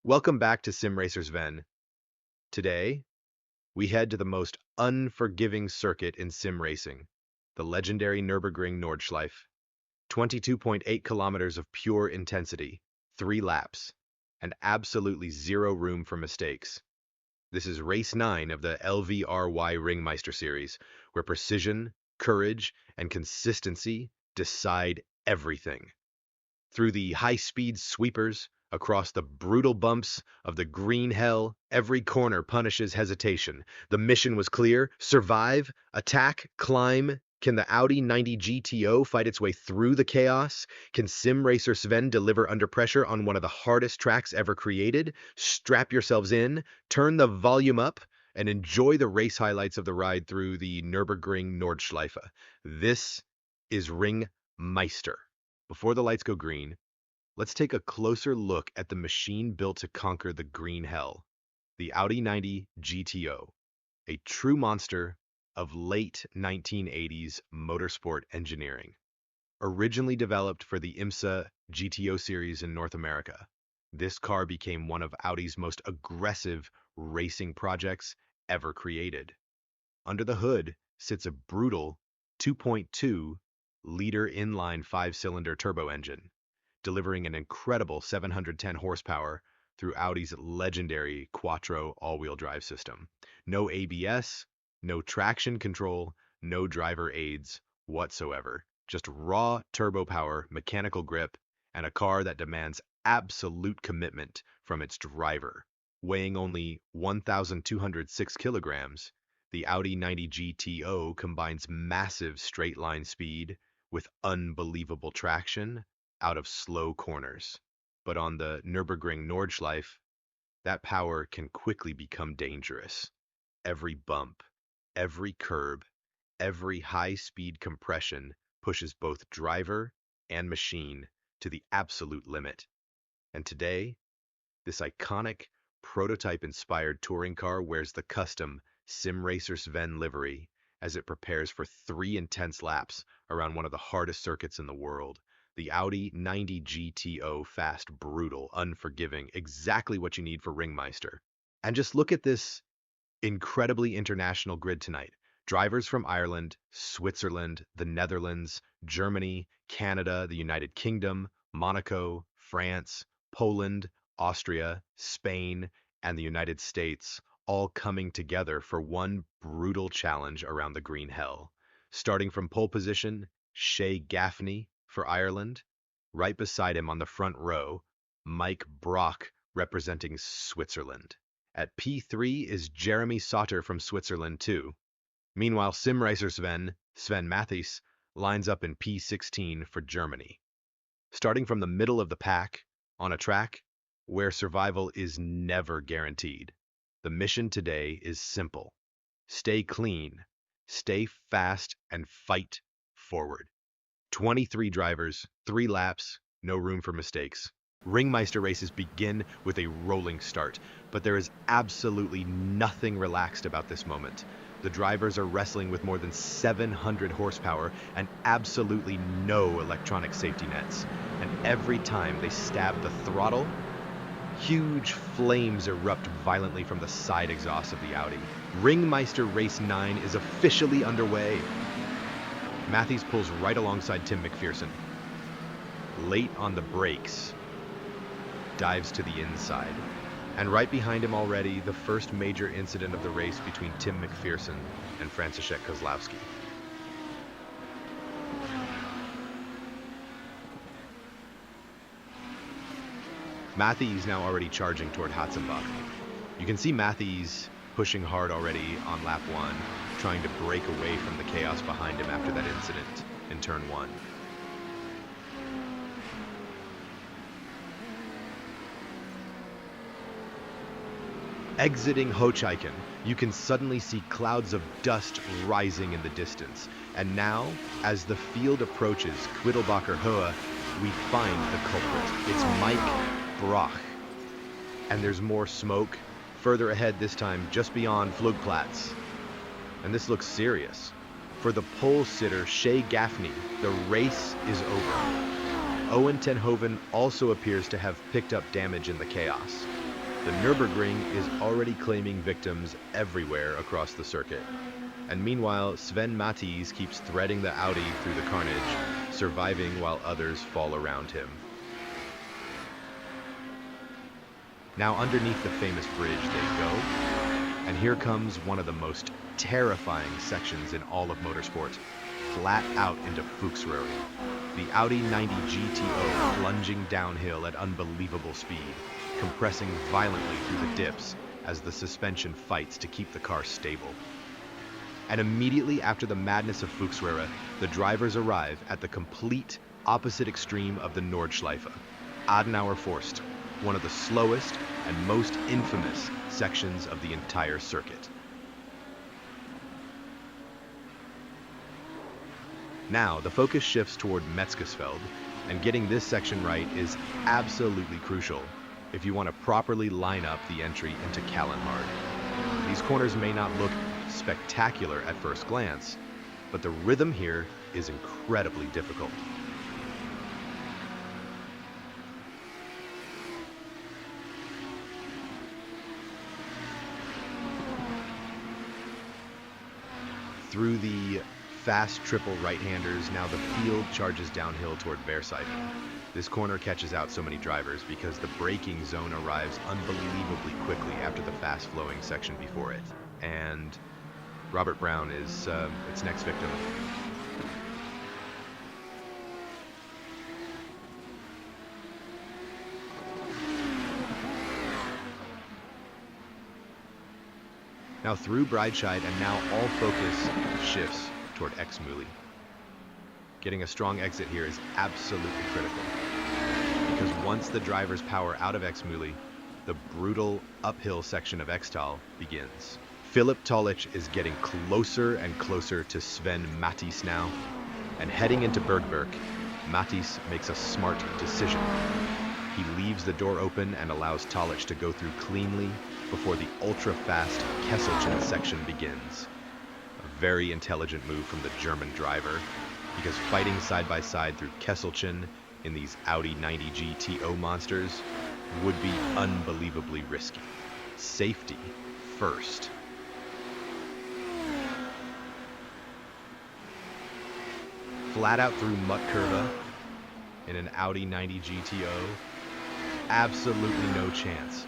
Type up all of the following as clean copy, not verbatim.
Welcome back to SimRacerSven. Today, we head to the most unforgiving circuit in sim racing, the legendary Nürburgring Nordschleife. 22.8 kilometers of pure intensity, 3 laps, and absolutely zero room for mistakes. This is race 9 of the LVRY Ring Meister Series, where precision, courage, and consistency decide everything. Through the high-speed sweepers, across the brutal bumps of the green hell, every corner punishes hesitation. The mission was clear: survive, attack, climb. Can the Audi 90 GTO fight its way through the chaos? Can SimRacerSven deliver under pressure on one of the hardest tracks ever created? Strap yourselves in, turn the volume up, and enjoy the race highlights of the ride through the Nürburgring Nordschleife. This is Ring Meister. Before the lights go green, let's take a closer look at the machine built to conquer the green hell, the Audi 90 GTO, a true monster of late 1980s motorsport engineering. Originally developed for the IMSA GTO series in North America, this car became one of Audi's most aggressive racing projects ever created. Under the hood sits a brutal 2.2-liter inline 5-cylinder turbo engine, delivering an incredible 710 horsepower through Audi's legendary Quattro all-wheel drive system. No ABS, no traction control, no driver aids whatsoever. Just raw turbo power, mechanical grip, and a car that demands absolute commitment from its driver. Weighing only 1,206 kilograms, the Audi 90 GTO combines massive straight-line speed with unbelievable traction out of slow corners. But on the Nürburgring Nordschleife, that power can quickly become dangerous. Every bump, every curb, every high-speed compression pushes both driver and machine to the absolute limit. And today, this iconic, prototype-inspired touring car wears the custom SimRacerSven livery as it prepares for 3 intense laps around one of the hardest circuits in the world. The Audi 90 GTO, fast, brutal, unforgiving, exactly what you need for Ringmeister. And just look at this incredibly international grid tonight. Drivers from Ireland, Switzerland, the Netherlands, Germany, Canada, the United Kingdom, Monaco, France, Poland, Austria, Spain, and the United States, all coming together for one brutal challenge around the green hell. Starting from pole position, Shay Gaffney for Ireland. Right beside him on the front row, Mike Brock representing Switzerland. At P3 is Jeremy Sauter from Switzerland too. Meanwhile, SimRacerSven, Sven Matthijs, lines up in P16 for Germany. Starting from the middle of the pack, on a track where survival is never guaranteed, the mission today is simple. Stay clean, stay fast, and fight forward. 23 drivers, 3 laps, no room for mistakes. Ringmeister races begin with a rolling start, but there is absolutely nothing relaxed about this moment. The drivers are wrestling with more than 700 horsepower and absolutely no electronic safety nets. And every time they stab the throttle, huge flames erupt violently from the side exhaust of the Audi. Ringmeister Race 9 is officially underway. Matthijs pulls right alongside Tim McPherson. Late on the brakes, dives to the inside. And right behind him already, the first major incident of the race between Tim McPherson and Franciszek Kozlowski. Matthijs now already charging toward Hatzenbach. You can see Matthijs pushing hard already on lap 1, trying to break away from the chaos behind him after that incident in turn 1. Exiting Hocheichen, you can suddenly see clouds of dust rising in the distance. And now, as the field approaches Quiddelbacher Höhe, we find the culprit. It's Mike Brock. And there's more smoke, further ahead this time, just beyond Flugplatz. And this looks serious. For the pole sitter, Shay Gaffney, the race is over. Owen ten Hoven also appears to have picked up damage in the chaos. The Nürburgring is already claiming victims everywhere across the circuit. And meanwhile, Sven Matthijs keeps threading the Audi through the carnage, surviving while others fall around him. Now underneath the famous bridge they go, and here comes one of the most terrifying sections in all of motorsport, flat out into LVRY. The Audi 90 GTO plunging downhill at unbelievable speed, compressing violently through the dips as the suspension fights to keep the car stable. And immediately after the madness of LVRY, the drivers arrive at the complete opposite extreme of the Nordschleife, Adenauer Forst, one of the slowest and most infamous sections of the entire circuit. Now, the focus shifts toward Metzgesfeld, and getting this section right is absolutely crucial if you want to properly line up the entry into Kallenhard. These corners may not look spectacular at first glance, but the rhythm here is incredibly difficult. Through the fast triple right-handers, now the field charges downhill toward Versailles. This corner catches out so many drivers because the braking zone arrives unbelievably quickly after the fast-flowing section before it. And Robert Brown is its next victim. Now through Breitscheid, and now all focus shifts toward Exmühle. Getting a strong exit here is absolutely critical, because once the drivers power out of Exmühle, the brutal uphill section of Extal begins. Philipp Tolic is getting closer and closer to Sven Matthijs now, and heading into Bergwerk, Matthijs makes a smart decision. He leaves the door open and allows Tolic to go through cleanly before the ultra-fast Kesselchen section begins. A very intelligent move from the German driver, because fighting side by side through Kesselchen in these Audi 90 GTO monsters would be unbelievably risky. Safety first. Flat out through Mutkurve in an Audi 90 GTO, absolutely no chance.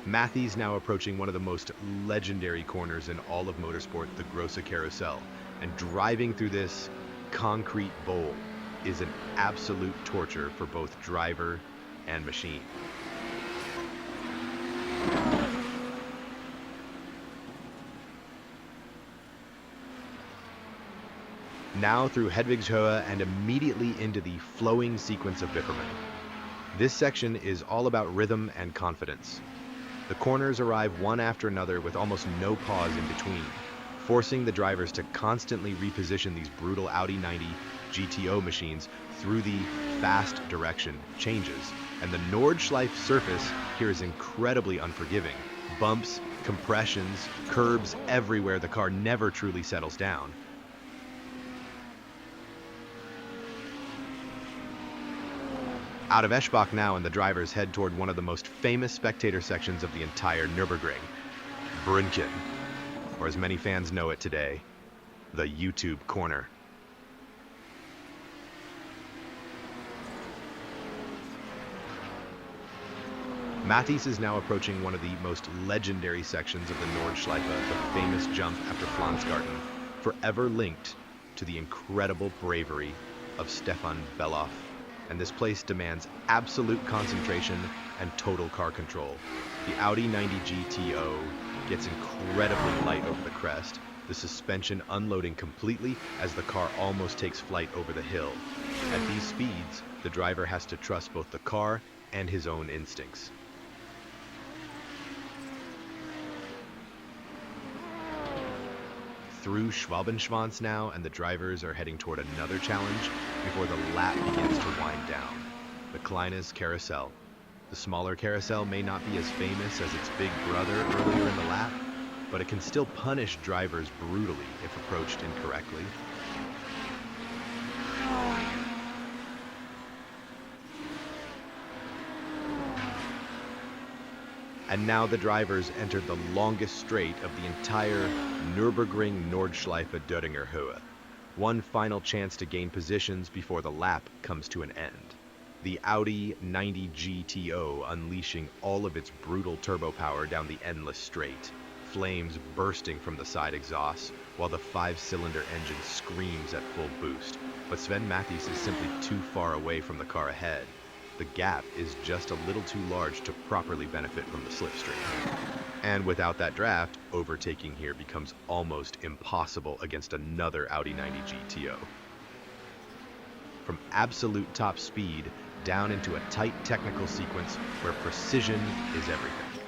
Matthijs now approaching one of the most legendary corners in all of motorsport, the Grosse Carousel, and driving through this concrete bowl is an absolute torture for both driver and machine. Now through Hedwigshöhe and immediately into the flowing sequence of Wippermann. This section is all about rhythm and confidence. The corners arrive one after another with almost no pause in between, forcing the drivers to constantly reposition these brutal Audi 90 GTO machines through the fast direction changes. And the Nordschleife surface here is incredibly unforgiving. Bumps, compressions, curbs everywhere, the car never truly settles down. Out of Eschbach now, and the drivers head toward one of the most famous spectator sections of the entire Nürburgring, Brünken, or as many fans know it today, the YouTube corner. Matthijs is now approaching one of the most legendary sections of the Nordschleife, the famous jump after Flansgarten, forever linked to the incredible bravery of Stefan Bellof. And this place demands absolute concentration and total car control. The Audi 90 GTO gets incredibly light over the crest, the suspension unloading completely as the car almost takes flight over the hill. At these speeds, the driver has to trust both the car and his own instincts. Through Schwabenschwanz now, and the drivers are heading toward another challenge before the lap begins to wind down. The Kleines Carousel. The smaller carousel may not be as famous as its big brother earlier in the lap, but it can still punish drivers brutally if approached incorrectly. And now the drivers entered the longest straight of the entire Nürburgring Nordschleife Döttinger Höhe. One final chance to gain positions before the lap comes to an end. The Audi 90 GTO unleashing all of its brutal turbo power down the endless straight, flames bursting from the side exhausts, while the 5-cylinder engine screams at full boost. But Sven Matthijs is simply too far away from the car ahead. The gap is just a little too large to properly benefit from the slipstream. And without that draft, overtaking here becomes almost impossible against another Audi 90 GTO. From absolute top speed down into a tight technical sequence where precision is everything.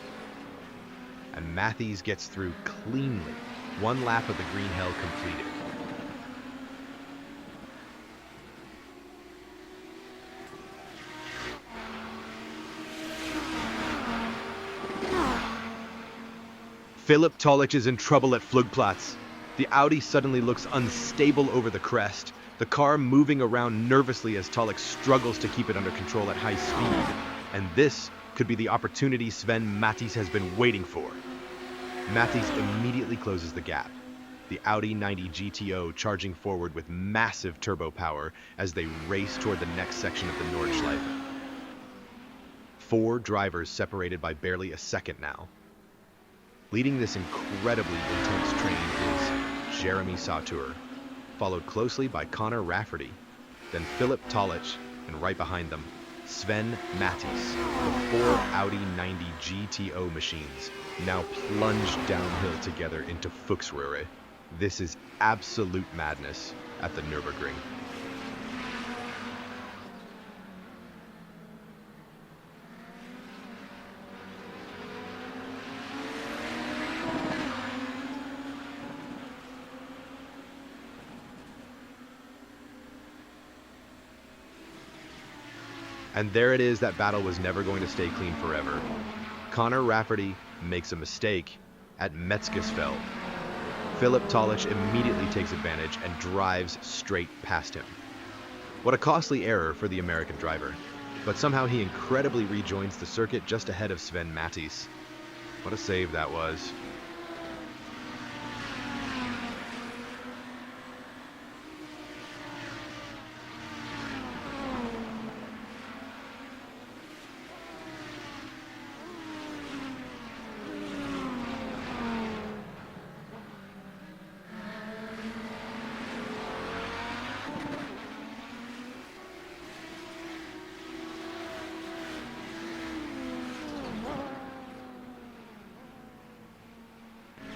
And Matthijs gets through cleanly. One lap of the green hell completed. Philipp Tollich is in trouble at Flugplatz. The Audi suddenly looks unstable over the crest, the car moving around nervously as Tollich struggles to keep it under control at high speed. And this could be the opportunity Sven Matthijs has been waiting for. Matthijs immediately closes the gap. The Audi 90 GTO charging forward with massive turbo power as they race toward the next section of the Nordschleife. 4 drivers separated by barely a second now. Leading this incredibly intense train is Jeremy Sauter, followed closely by Conor Rafferty, then Philipp Tollich, and right behind them, Sven Matthijs. The 4 Audi 90 GTO machines now plunge downhill together into LVRY. This is absolute madness at the Nürburgring. And there it is, that battle was never going to stay clean forever. Conor Rafferty makes a mistake at Metzgesfeld. Philipp Tollich immediately takes advantage and drives straight past him. What a costly error for the American driver, but somehow he incredibly rejoins the circuit just ahead of Sven Matthijs. What a save that was.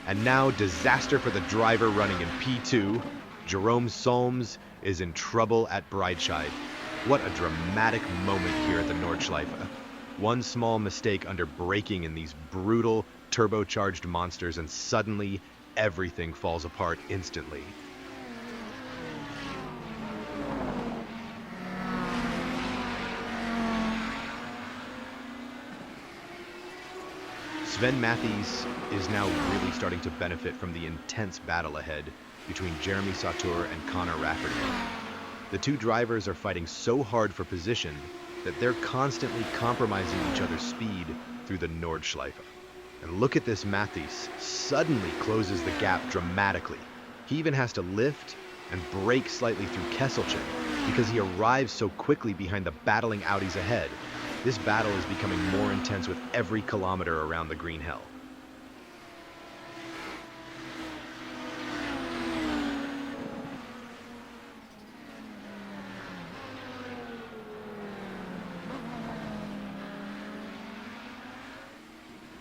And now disaster for the driver running in P2. Jerome Solms is in trouble at Breitscheid. What a dramatic moment here at the Nordschleife. One small mistake under braking in these brutal turbocharged monsters and suddenly everything falls apart instantly. Sven Matthijs is now really starting to benefit from the intense battle ahead between Jeremy Sauter and Conor Rafferty. The 2 drivers are fighting so hard for position that they're constantly compromising each other's speed through the Nordschleife. And look at this, Matthijs suddenly closes the gap dramatically. He even has to lift and brake slightly through Kesselchen because he arrives so quickly behind the battling Audis ahead. This battle is becoming more intense with every kilometer around the green hell.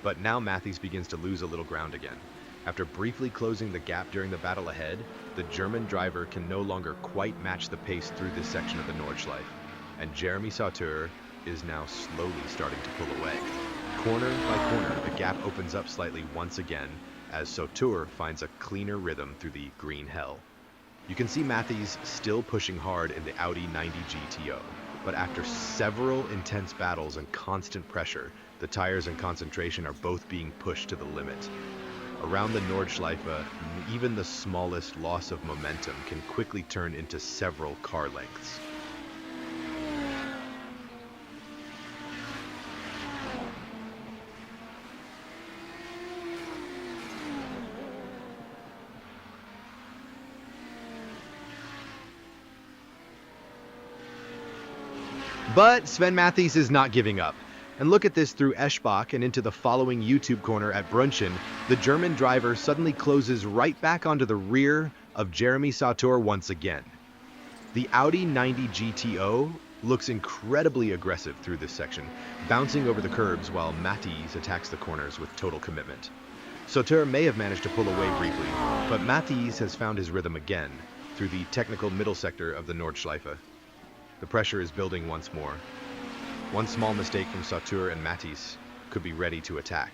But now Matthijs begins to lose a little ground again. After briefly closing the gap during the battle ahead, the German driver can no longer quite match the pace through this section of the Nordschleife, and Jeremy Sauter is now slowly starting to pull away. Corner by corner, the gap opens up slightly once again as Sauter finds a cleaner rhythm through the green hell. You can see Matthijs still pushing hard in the Audi 90 GTO. But after several intense battles and constant pressure, the tires and concentration are both being pushed to the limit. Around the Nordschleife, even the smallest loss of momentum can quickly turn into several car lengths. But Sven Mathies is not giving up. And look at this through Eschbach and into the following YouTube corner at Brunchen, the German driver suddenly closes right back onto the rear of Jeremy Sauter once again. The Audi 90 GTO looks incredibly aggressive through this section, bouncing over the curbs while Mathies attacks the corners with total commitment. Sauter may have managed to pull away briefly, but Mathies has found his rhythm again through the technical middle sector of the Nordschleife. The pressure is building once more. One small mistake from Sauter and Mathies could be ready to attack.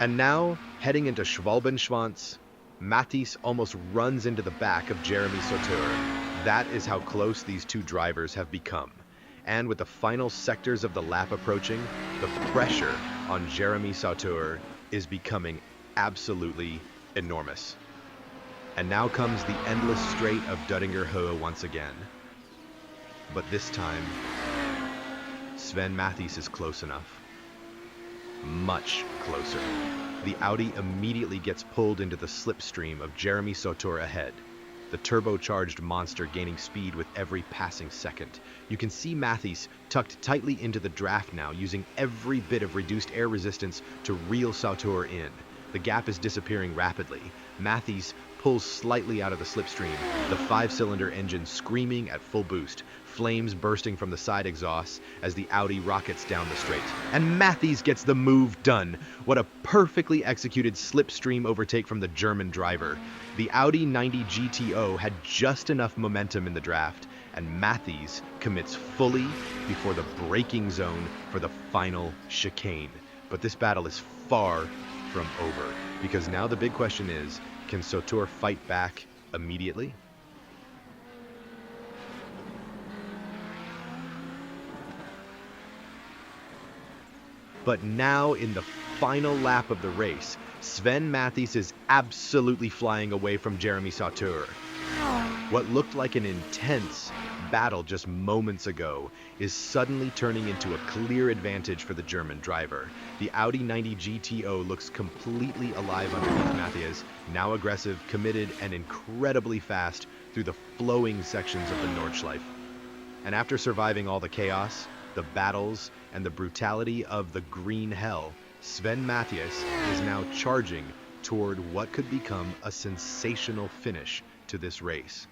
And now, heading into Schwalbenschwanz, Mathies almost runs into the back of Jeremy Sauter. That is how close these two drivers have become. And with the final sectors of the lap approaching, the pressure on Jeremy Sauter is becoming absolutely enormous. And now comes the endless straight of Döttinger Höhe once again. But this time, Sven Mathies is close enough. Much closer. The Audi immediately gets pulled into the slipstream of Jeremy Sauter ahead, the turbocharged monster gaining speed with every passing second. You can see Mathies tucked tightly into the draft now, using every bit of reduced air resistance to reel Sauter in. The gap is disappearing rapidly. Mathies pulls slightly out of the slipstream, the 5-cylinder engine screaming at full boost, flames bursting from the side exhausts as the Audi rockets down the straight. And Mathies gets the move done. What a perfectly executed slipstream overtake from the German driver. The Audi 90 GTO had just enough momentum in the draft, and Mathies commits fully before the braking zone for the final chicane. But this battle is far from over, because now the big question is, can Sauter fight back immediately? But now, in the final lap of the race, Sven Mathies is absolutely flying away from Jeremy Sauter. What looked like an intense battle just moments ago is suddenly turning into a clear advantage for the German driver. The Audi 90 GTO looks completely alive underneath Mathies, now aggressive, committed, and incredibly fast through the flowing sections of the Nordschleife. And after surviving all the chaos, the battles, and the brutality of the green hell, Sven Mathies is now charging toward what could become a sensational finish to this race.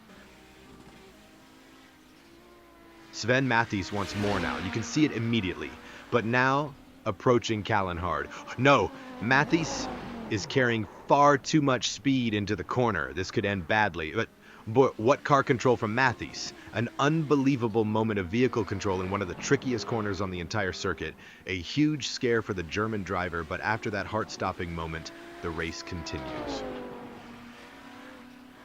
Sven Mathies wants more now. You can see it immediately. But now, approaching Kallenhard. No, Mathies is carrying far too much speed into the corner. This could end badly. But what car control from Mathies? An unbelievable moment of vehicle control in one of the trickiest corners on the entire circuit. A huge scare for the German driver, but after that heart-stopping moment, the race continues.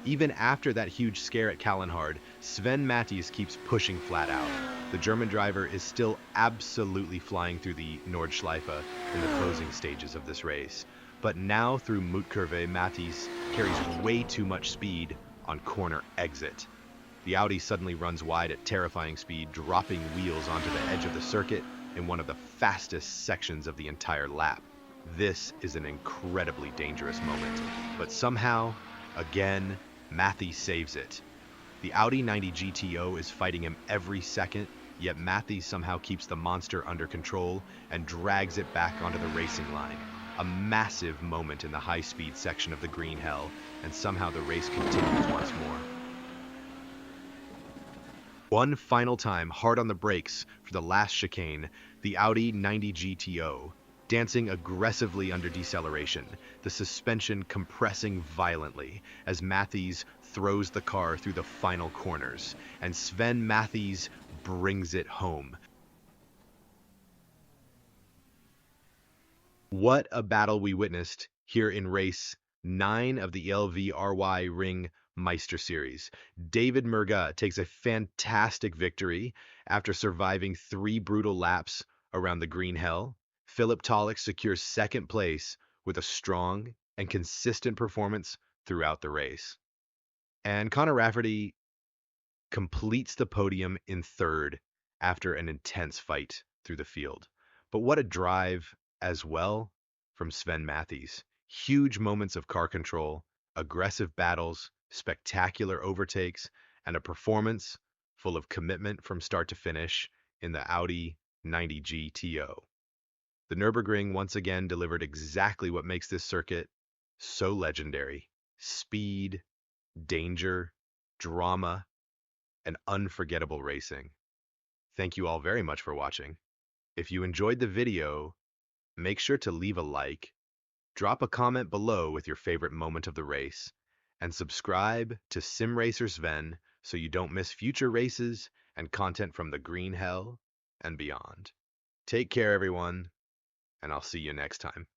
Even after that huge scare at Kallenhard, Sven Mathies keeps pushing flat out. The German driver is still absolutely flying through the Nordschleife in the closing stages of this race. But now through Mutkurve, Mathies carries way too much speed on corner exit. The Audi suddenly runs wide at terrifying speed, dropping wheels onto the edge of the circuit in one of the fastest sections of the entire lap. This is an incredibly dangerous moment, but somehow, again, Mathies saves it. The Audi 90 GTO is fighting him every second, yet Mathies somehow keeps the monster under control and drags it back onto the racing line. A massive moment in the high-speed section of the green hell, and somehow the race continues once more. One final time, hard on the brakes for the last chicane, the Audi 90 GTO dancing aggressively under deceleration, the suspension compressing violently as Matthews throws the car through the final corners, and Sven Matthews brings it home. What a battle we witnessed here in race 9 of the LVRY Ring Meister Series. David Murga takes a fantastic victory after surviving 3 brutal laps around the green hell. Philip Tollick secures second place with a strong and consistent performance throughout the race. And Connor Rafferty completes the podium in third after an intense fight through the field. But what a drive as well from Sven Matthews. Huge moments of car control, aggressive battles, spectacular overtakes, and a performance full of commitment from start to finish in the Audi 90 GTO. The Nürburgring once again delivered exactly what makes this circuit so legendary: speed, danger, drama, and unforgettable racing. Thank you all very much for watching. If you enjoyed the video, make sure to leave a like, drop a comment below with your favorite moment of the race, and subscribe to SimRacerSven so you don't miss future races and content from the green hell and beyond. Take care, everyone, and I'll see you next time.